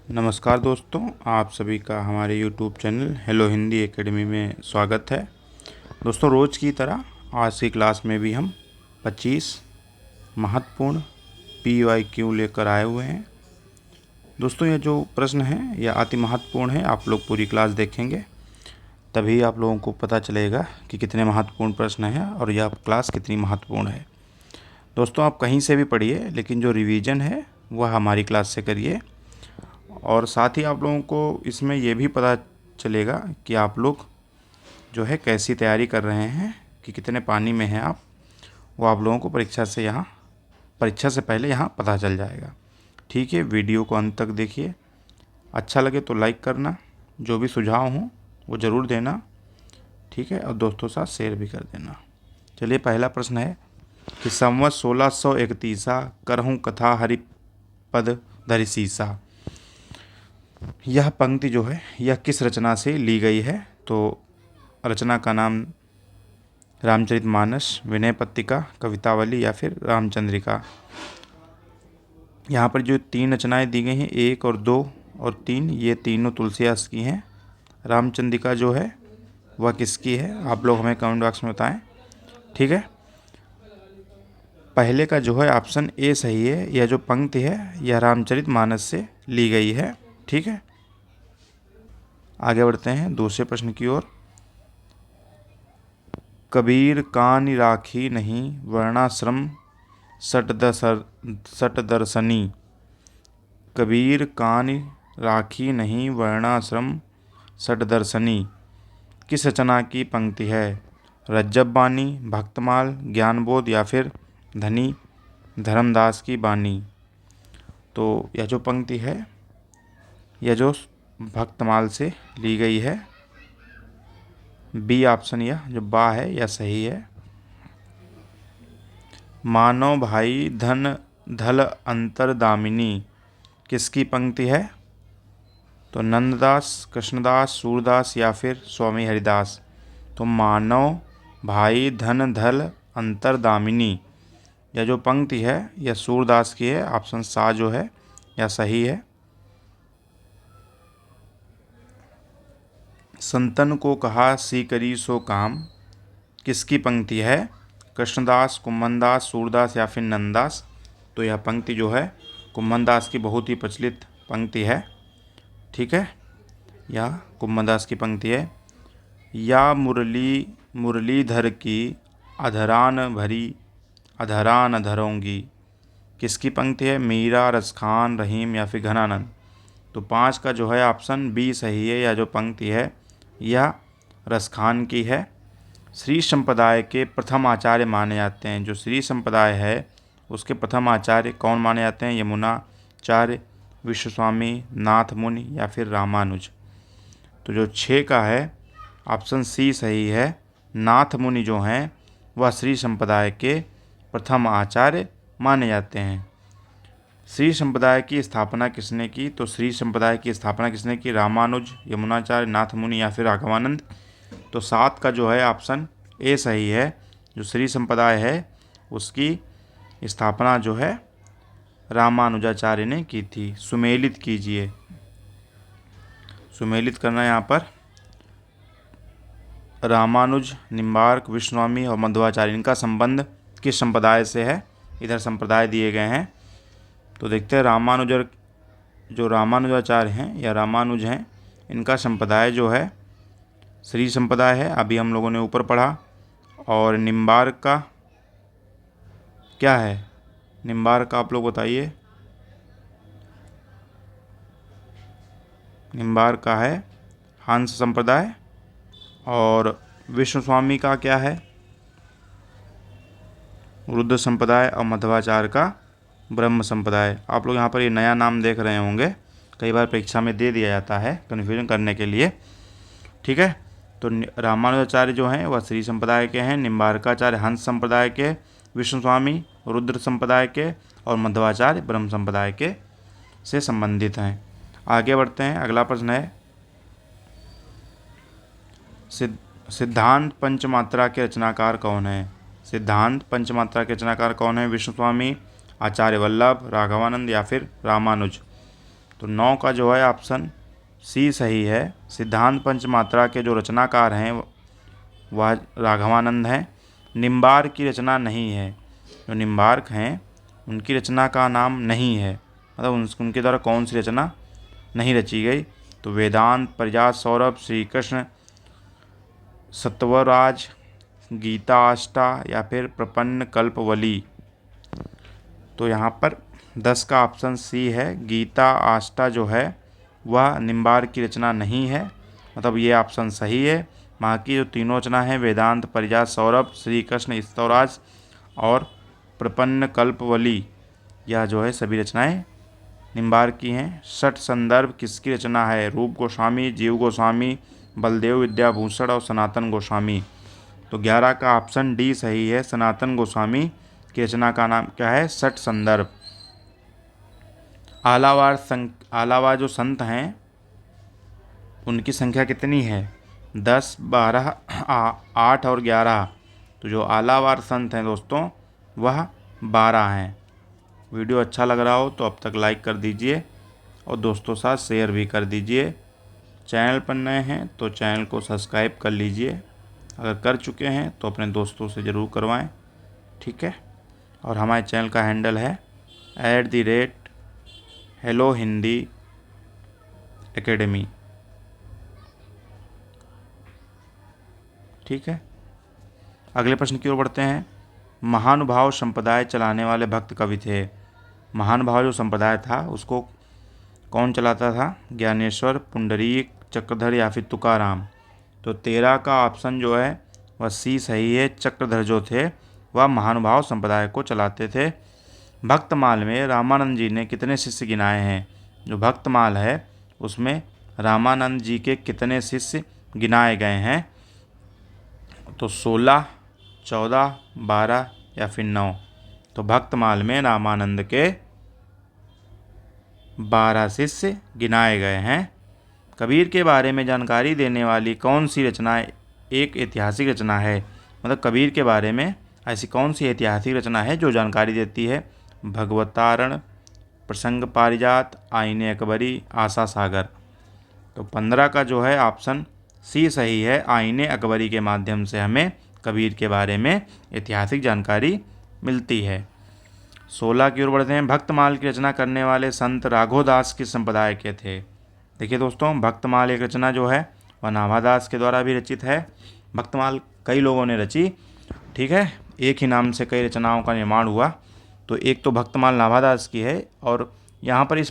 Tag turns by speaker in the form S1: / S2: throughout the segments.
S1: नमस्कार दोस्तों, आप सभी का हमारे YouTube channel hello Hindi academy में स्वागत है। दोस्तों, रोज़ की तरह आज की क्लास में भी हम 25 महत्वपूर्ण PYQ लेकर आए हुए हैं। दोस्तों, ये जो प्रश्न है यह अति महत्वपूर्ण है। आप लोग पूरी क्लास देखेंगे तभी आप लोगों को पता चलेगा कि कितने महत्वपूर्ण प्रश्न हैं और यह क्लास कितनी महत्वपूर्ण है। दोस्तों, आप कहीं से भी पढ़िए, लेकिन जो रिवीजन है वह हमारी क्लास से करिए। और साथ ही आप लोगों को इसमें यह भी पता चलेगा कि आप लोग जो है कैसी तैयारी कर रहे हैं, कि कितने पानी में हैं आप, वो आप लोगों को परीक्षा से पहले यहाँ पता चल जाएगा। ठीक है, वीडियो को अंत तक देखिए। अच्छा लगे तो लाइक करना, जो भी सुझाव हों वो ज़रूर देना। ठीक है, और दोस्तों साथ शेयर भी कर देना। चलिए, पहला प्रश्न है कि संवत 1631 करहूँ कथा हरिपद धरि सीसा। यह पंक्ति जो है यह किस रचना से ली गई है? तो रचना का नाम रामचरितमानस, विनय पत्रिका, कवितावली या फिर रामचंद्रिका। यहाँ पर जो 3 रचनाएं दी गई हैं, 1 और 2 और 3, ये तीनों तुलसीदास की हैं। रामचंद्रिका जो है वह किसकी है? आप लोग हमें कमेंट बॉक्स में बताएं। ठीक है, पहले का जो है ऑप्शन ए सही है। यह जो पंक्ति है यह रामचरितमानस से ली गई है। ठीक है, आगे बढ़ते हैं दूसरे प्रश्न की ओर। कबीर कान राखी नहीं वर्णाश्रम सट दर्शनी। कबीर कान राखी नहीं वर्णाश्रम सट दर्शनी किस रचना की पंक्ति है? रज्जब बानी, भक्तमाल, ज्ञानबोध या फिर धनी धर्मदास की बानी। तो यह जो पंक्ति है यह जो भक्तमाल से ली गई है। बी ऑप्शन यह जो बा है यह सही है। मानो भाई धन धल अंतरदामिनी किसकी पंक्ति है? तो नंददास, कृष्णदास, सूरदास या फिर स्वामी हरिदास। तो मानव भाई धन धल अंतरदामिनी यह जो पंक्ति है यह सूरदास की है। ऑप्शन सा जो है यह सही है। संतन को कहा सी करी सो काम किसकी पंक्ति है? कृष्णदास, कुम्भनदास, सूरदास या फिर नंददास। तो यह पंक्ति जो है कुम्भनदास की बहुत ही प्रचलित पंक्ति है। ठीक है, यह कुम्भनदास की पंक्ति है। या मुरलीधर की अधरान भरी अधरान धरोंगी किसकी पंक्ति है? मीरा, रसखान, रहीम या फिर घनानंद। तो 5 का जो है ऑप्शन बी सही है। यह जो पंक्ति है यह रसखान की है। श्री संप्रदाय के प्रथम आचार्य माने जाते हैं। जो श्री संप्रदाय है उसके प्रथम आचार्य कौन माने जाते हैं? यमुनाचार्य, विश्वस्वामी, नाथ मुनि या फिर रामानुज। तो जो 6 का है ऑप्शन सी सही है। नाथ मुनि जो हैं वह श्री संप्रदाय के प्रथम आचार्य माने जाते हैं। श्री संप्रदाय की स्थापना किसने की? तो श्री संप्रदाय की स्थापना किसने की? रामानुज, यमुनाचार्य, नाथ मुनि या फिर राघवानंद। तो 7 का जो है ऑप्शन ए सही है। जो श्री संप्रदाय है उसकी स्थापना जो है रामानुजाचार्य ने की थी। सुमेलित कीजिए, सुमेलित करना यहाँ पर। रामानुज, निम्बार्क, विश्वस्वामी और मध्वाचार्य इनका संबंध किस संप्रदाय से है? इधर संप्रदाय दिए गए हैं। तो देखते हैं जो रामानुजाचार्य हैं या रामानुज हैं, इनका संप्रदाय जो है श्री संप्रदाय है। अभी हम लोगों ने ऊपर पढ़ा। और निम्बार्क का क्या है? निम्बार्क का आप लोग बताइए। निम्बार्क का है हंस संप्रदाय। और विश्वस्वामी का क्या है? रुद्र संप्रदाय। और मध्वाचार्य का ब्रह्म संप्रदाय। आप लोग यहाँ पर ये नया नाम देख रहे होंगे, कई बार परीक्षा में दे दिया जाता है कन्फ्यूजन करने के लिए। ठीक है, तो रामानुजाचार्य जो हैं वह श्री संप्रदाय के हैं, निम्बार्काचार्य हंस संप्रदाय के, विष्णुस्वामी रुद्र संप्रदाय के और मध्वाचार्य ब्रह्म संप्रदाय के से संबंधित हैं। आगे बढ़ते हैं। अगला प्रश्न है सिद्धांत पंचमात्रा के रचनाकार कौन है? सिद्धांत पंचमात्रा के रचनाकार कौन है? विष्णुस्वामी, आचार्य वल्लभ, राघवानंद या फिर रामानुज। तो 9 का जो है ऑप्शन सी सही है। सिद्धांत पंचमात्रा के जो रचनाकार हैं वह राघवानंद हैं। निम्बार्क की रचना नहीं है। जो निम्बार्क हैं उनकी रचना का नाम नहीं है, मतलब उनके द्वारा कौन सी रचना नहीं रची गई। तो वेदांत, परिजात सौरभ, श्री कृष्ण सत्वराज, गीता आष्टा या फिर प्रपन्न कल्पवली। तो यहाँ पर 10 का ऑप्शन सी है। गीता आष्टा जो है वह निम्बार्क की रचना नहीं है, मतलब ये ऑप्शन सही है। बाकी जो तीनों रचना है वेदांत, परिजात सौरभ, श्री कृष्ण स्तवराज और प्रपन्न कल्पवली, यह जो है सभी रचनाएं निम्बार्क की हैं। षट संदर्भ किसकी रचना है? रूप गोस्वामी, जीव गोस्वामी, बलदेव विद्याभूषण और सनातन गोस्वामी। तो 11 का ऑप्शन डी सही है। सनातन गोस्वामी की रचना का नाम क्या है? षट संदर्भ। आलावार जो संत हैं उनकी संख्या कितनी है? 10, 12, 8 और 11। तो जो आलावार संत हैं दोस्तों वह 12 हैं। वीडियो अच्छा लग रहा हो तो अब तक लाइक कर दीजिए और दोस्तों साथ शेयर भी कर दीजिए। चैनल पर नए हैं तो चैनल को सब्सक्राइब कर लीजिए। अगर कर चुके हैं तो अपने दोस्तों से ज़रूर करवाएं, ठीक है। और हमारे चैनल का हैंडल है @Hello Hindi Academy, ठीक है। अगले प्रश्न की ओर बढ़ते हैं। महानुभाव संप्रदाय चलाने वाले भक्त कवि थे। महानुभाव जो संप्रदाय था उसको कौन चलाता था? ज्ञानेश्वर, पुंडरीक, चक्रधर या फिर तुकाराम। तो 13 का ऑप्शन जो है वह सी सही है। चक्रधर जो थे वह महानुभाव संप्रदाय को चलाते थे। भक्तमाल में रामानंद जी ने कितने शिष्य गिनाए हैं? जो भक्तमाल है उसमें रामानंद जी के कितने शिष्य गिनाए गए हैं? तो 16, 14, 12 या फिर 9। तो भक्तमाल में रामानंद के 12 शिष्य गिनाए गए हैं। कबीर के बारे में जानकारी देने वाली कौन सी रचना एक ऐतिहासिक रचना है? मतलब कबीर के बारे में ऐसी कौन सी ऐतिहासिक रचना है जो जानकारी देती है? भगवतारण, प्रसंग पारिजात, आईने अकबरी, आशा सागर। तो 15 का जो है ऑप्शन सी सही है। आईने अकबरी के माध्यम से हमें कबीर के बारे में ऐतिहासिक जानकारी मिलती है। 16 की ओर बढ़ते हैं। भक्तमाल की रचना करने वाले संत राघोदास किस संप्रदाय के थे? देखिए दोस्तों, भक्तमाल एक रचना जो है वह नाभादास के द्वारा भी रचित है। भक्तमाल कई लोगों ने रची, ठीक है। एक ही नाम से कई रचनाओं का निर्माण हुआ। तो एक तो भक्तमाल नाभादास की है। और यहाँ पर इस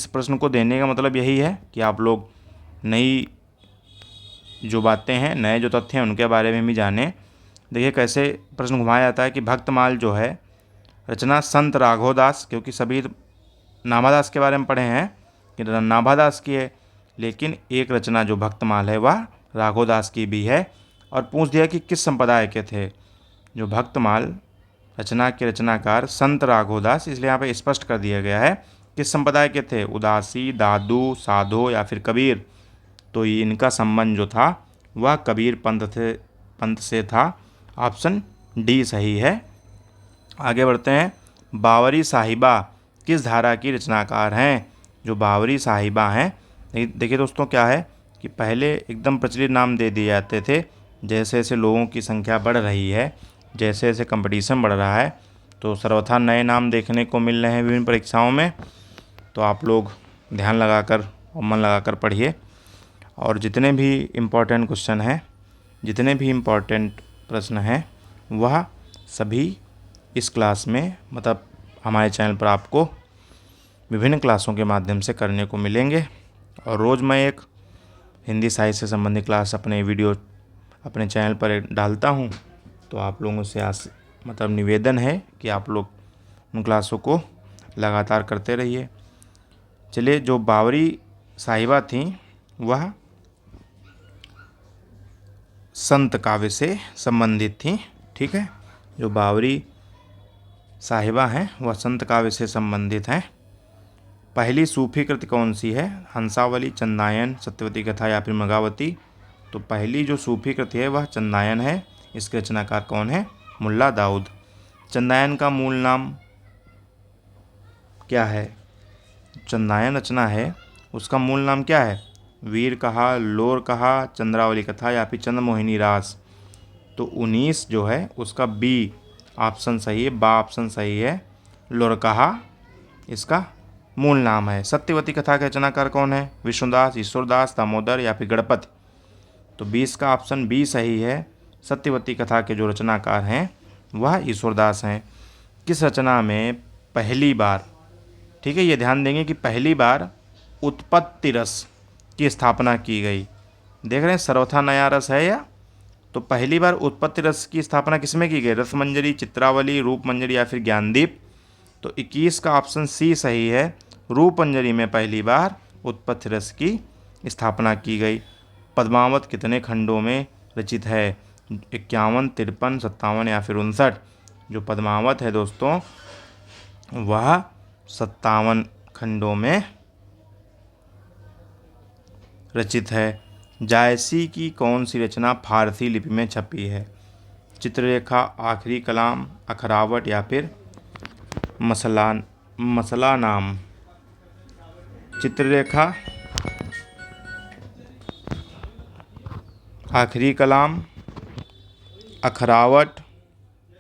S1: प्रश्न को देने का मतलब यही है कि आप लोग नई जो बातें हैं, नए जो तथ्य हैं उनके बारे में भी जानें। देखिए कैसे प्रश्न घुमाया जाता है कि भक्तमाल जो है रचना संत राघोदास, क्योंकि सभी नाभादास के बारे में पढ़े हैं कि नाभादास की है, लेकिन एक रचना जो भक्तमाल है वह राघोदास की भी है। और पूछ दिया कि किस संप्रदाय के थे। जो भक्तमाल रचना के रचनाकार संत राघोदास, इसलिए यहाँ पे स्पष्ट कर दिया गया है किस संप्रदाय के थे। उदासी, दादू, साधो या फिर कबीर। तो ये इनका संबंध जो था वह कबीर पंथ से था। ऑप्शन डी सही है। आगे बढ़ते हैं। बावरी साहिबा किस धारा की रचनाकार हैं? जो बावरी साहिबा हैं, देखिए दोस्तों क्या है कि पहले एकदम प्रचलित नाम दे दिए जाते थे। जैसे जैसे लोगों की संख्या बढ़ रही है, जैसे जैसे कंपटीशन बढ़ रहा है, तो सर्वथा नए नाम देखने को मिल रहे हैं विभिन्न परीक्षाओं में। तो आप लोग ध्यान लगाकर और मन लगाकर पढ़िए। और जितने भी इम्पोर्टेंट क्वेश्चन हैं, जितने भी इम्पोर्टेंट प्रश्न हैं, वह सभी इस क्लास में, मतलब हमारे चैनल पर आपको विभिन्न क्लासों के माध्यम से करने को मिलेंगे। और रोज़ मैं एक हिंदी साहित्य से संबंधित क्लास अपने वीडियो अपने चैनल पर डालता हूँ। तो आप लोगों से मतलब निवेदन है कि आप लोग उन क्लासों को लगातार करते रहिए। चलिए, जो बावरी साहिबा थी वह संत काव्य से संबंधित थी, ठीक है। जो बावरी साहिबा हैं वह संत काव्य से संबंधित हैं। पहली सूफी कृति कौन सी है? हंसावली, चंदायन, सत्यवती कथा या फिर मगावती। तो पहली जो सूफी कृति है वह चंदायन है। इसके रचनाकार कौन है? मुल्ला दाऊद। चंदायन का मूल नाम क्या है? चंदायन रचना है उसका मूल नाम क्या है? वीर कहा, लोर कहा, चंद्रावली कथा या फिर चंद्रमोहिनी रास। तो 19 जो है उसका बी ऑप्शन सही है, बा ऑप्शन सही है। लोरकहा इसका मूल नाम है। सत्यवती कथा के रचनाकार कौन है? विष्णुदास, ईश्वरदास, दामोदर या फिर गणपति। तो 20 का ऑप्शन बी सही है। सत्यवती कथा के जो रचनाकार हैं वह ईश्वरदास हैं। किस रचना में पहली बार, ठीक है, ये ध्यान देंगे कि पहली बार उत्पत्ति रस की स्थापना की गई। देख रहे हैं सर्वथा नया रस है या? तो पहली बार उत्पत्ति रस की स्थापना किसमें की गई? रसमंजरी, चित्रावली, रूपमंजरी या फिर ज्ञानदीप। तो 21 का ऑप्शन सी सही है। रूपमंजरी में पहली बार उत्पत्ति रस की स्थापना की गई। पद्मावत कितने खंडों में रचित है? 51, 53, 57 या फिर 59। जो पद्मावत है दोस्तों वह 57 खंडों में रचित है। जायसी की कौन सी रचना फारसी लिपि में छपी है? चित्ररेखा, आखिरी कलाम, अखरावट या फिर मसला नाम। चित्ररेखा, आखिरी कलाम, अखरावट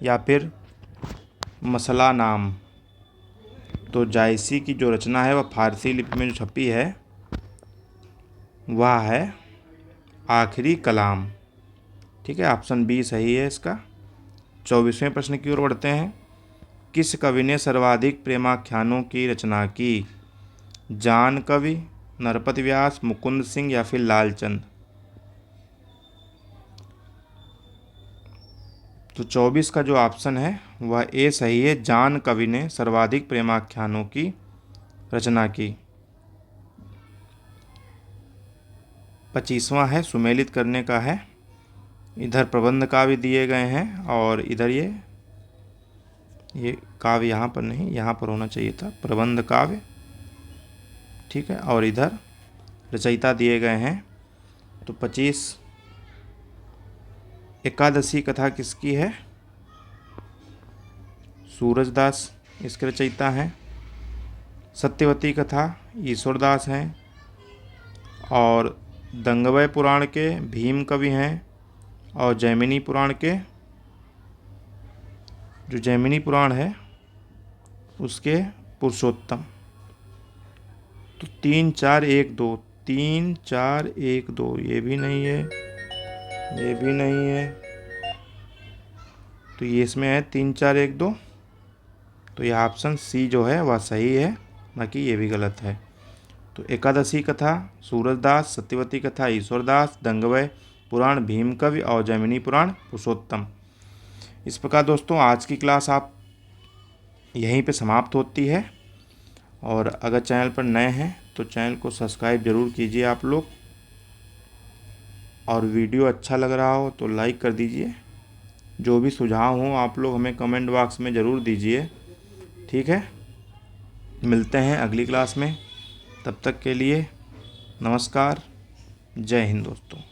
S1: या फिर मसला नाम। तो जायसी की जो रचना है वह फारसी लिपि में जो छपी है वह है आखिरी कलाम। ठीक है, ऑप्शन बी सही है इसका। 24वें प्रश्न की ओर बढ़ते हैं। किस कवि ने सर्वाधिक प्रेमाख्यानों की रचना की? जान कवि, नरपति व्यास, मुकुंद सिंह या फिर लालचंद। तो 24 का जो ऑप्शन है वह ए सही है। जान कवि ने सर्वाधिक प्रेमाख्यानों की रचना की। 25वां है सुमेलित करने का है। इधर प्रबंध काव्य दिए गए हैं और इधर ये काव्य यहाँ पर नहीं, यहाँ पर होना चाहिए था प्रबंध काव्य। ठीक है, और इधर रचयिता दिए गए हैं। तो 25 एकादशी कथा किसकी है? सूरजदास इसके रचयिता हैं। सत्यवती कथा ईश्वरदास हैं। और दंगवय पुराण के भीम कवि हैं। और जैमिनी पुराण के, जो जैमिनी पुराण है उसके पुरुषोत्तम। तो 3, 4, 1, 2, 3, 4, 1, 2 ये भी नहीं है, ये भी नहीं है। तो ये इसमें है 3, 4, 1, 2। तो यह ऑप्शन सी जो है वह सही है, बाकी ये भी गलत है। तो एकादशी कथा सूरजदास, सत्यवती कथा ईश्वरदास, दंगवय पुराण भीम कवि और जैमिनी पुराण पुरुषोत्तम। इस प्रकार दोस्तों आज की क्लास आप यहीं पे समाप्त होती है। और अगर चैनल पर नए हैं तो चैनल को सब्सक्राइब ज़रूर कीजिए आप लोग। और वीडियो अच्छा लग रहा हो तो लाइक कर दीजिए। जो भी सुझाव हो आप लोग हमें कमेंट बॉक्स में ज़रूर दीजिए। ठीक है, मिलते हैं अगली क्लास में। तब तक के लिए नमस्कार, जय हिंद दोस्तों।